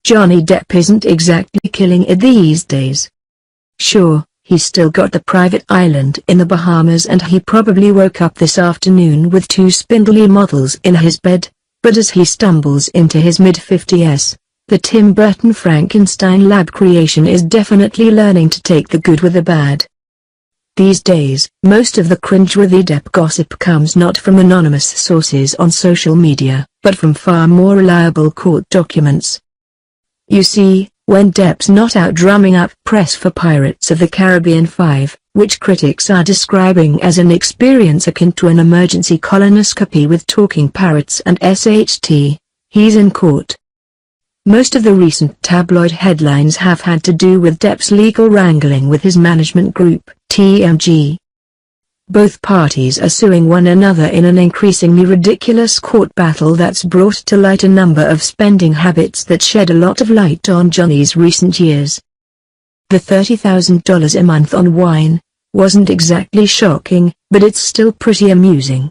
Johnny Depp isn't exactly killing it these days. Sure, he's still got the private island in the Bahamas and he probably woke up this afternoon with two spindly models in his bed, but as he stumbles into his mid-50s, the Tim Burton Frankenstein lab creation is definitely learning to take the good with the bad. These days, most of the cringeworthy Depp gossip comes not from anonymous sources on social media, but from far more reliable court documents. You see, when Depp's not out drumming up press for Pirates of the Caribbean 5, which critics are describing as an experience akin to an emergency colonoscopy with talking parrots and SHT, he's in court. Most of the recent tabloid headlines have had to do with Depp's legal wrangling with his management group, TMG. Both parties are suing one another in an increasingly ridiculous court battle that's brought to light a number of spending habits that shed a lot of light on Johnny's recent years. The $30,000 a month on wine wasn't exactly shocking, but it's still pretty amusing.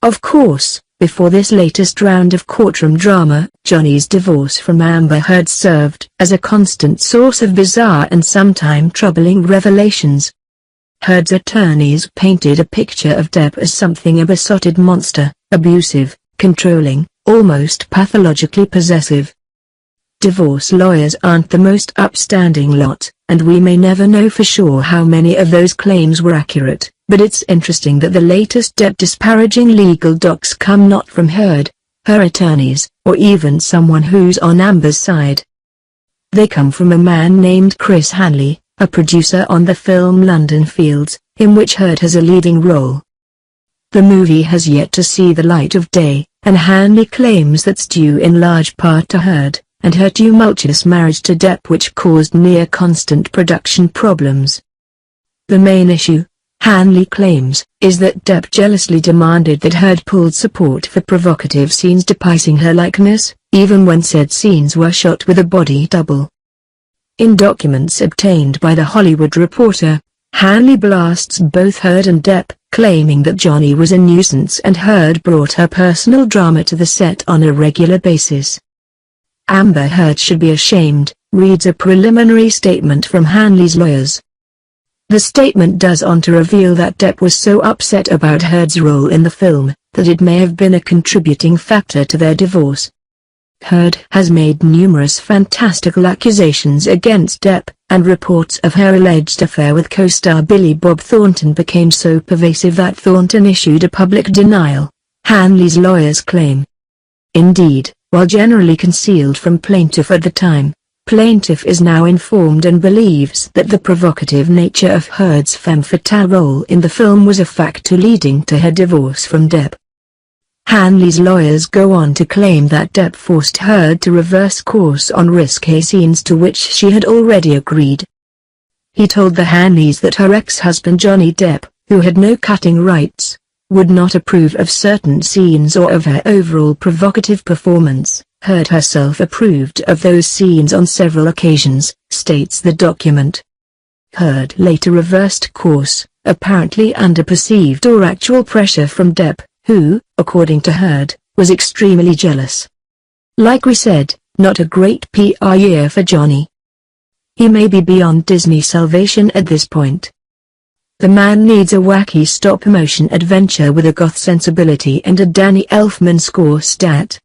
Of course, before this latest round of courtroom drama, Johnny's divorce from Amber Heard served as a constant source of bizarre and sometimes troubling revelations. Heard's attorneys painted a picture of Depp as something of a besotted monster, abusive, controlling, almost pathologically possessive. Divorce lawyers aren't the most upstanding lot, and we may never know for sure how many of those claims were accurate, but it's interesting that the latest Depp disparaging legal docs come not from Heard, her attorneys, or even someone who's on Amber's side. They come from a man named Chris Hanley, a producer on the film London Fields, in which Heard has a leading role. The movie has yet to see the light of day, and Hanley claims that's due in large part to Heard, and her tumultuous marriage to Depp which caused near-constant production problems. The main issue, Hanley claims, is that Depp jealously demanded that Heard pulled support for provocative scenes depicting her likeness, even when said scenes were shot with a body double. In documents obtained by The Hollywood Reporter, Hanley blasts both Heard and Depp, claiming that Johnny was a nuisance and Heard brought her personal drama to the set on a regular basis. Amber Heard should be ashamed, reads a preliminary statement from Hanley's lawyers. The statement does on to reveal that Depp was so upset about Heard's role in the film, that it may have been a contributing factor to their divorce. Heard has made numerous fantastical accusations against Depp, and reports of her alleged affair with co-star Billy Bob Thornton became so pervasive that Thornton issued a public denial, Hanley's lawyers claim. Indeed, while generally concealed from plaintiff at the time, plaintiff is now informed and believes that the provocative nature of Heard's femme fatale role in the film was a factor leading to her divorce from Depp. Hanley's lawyers go on to claim that Depp forced Heard to reverse course on risque scenes to which she had already agreed. He told the Hanleys that her ex-husband Johnny Depp, who had no cutting rights, would not approve of certain scenes or of her overall provocative performance. Heard herself approved of those scenes on several occasions, states the document. Heard later reversed course, apparently under perceived or actual pressure from Depp, who, according to Heard, was extremely jealous. Like we said, not a great PR year for Johnny. He may be beyond Disney salvation at this point. The man needs a wacky stop-motion adventure with a goth sensibility and a Danny Elfman score stat.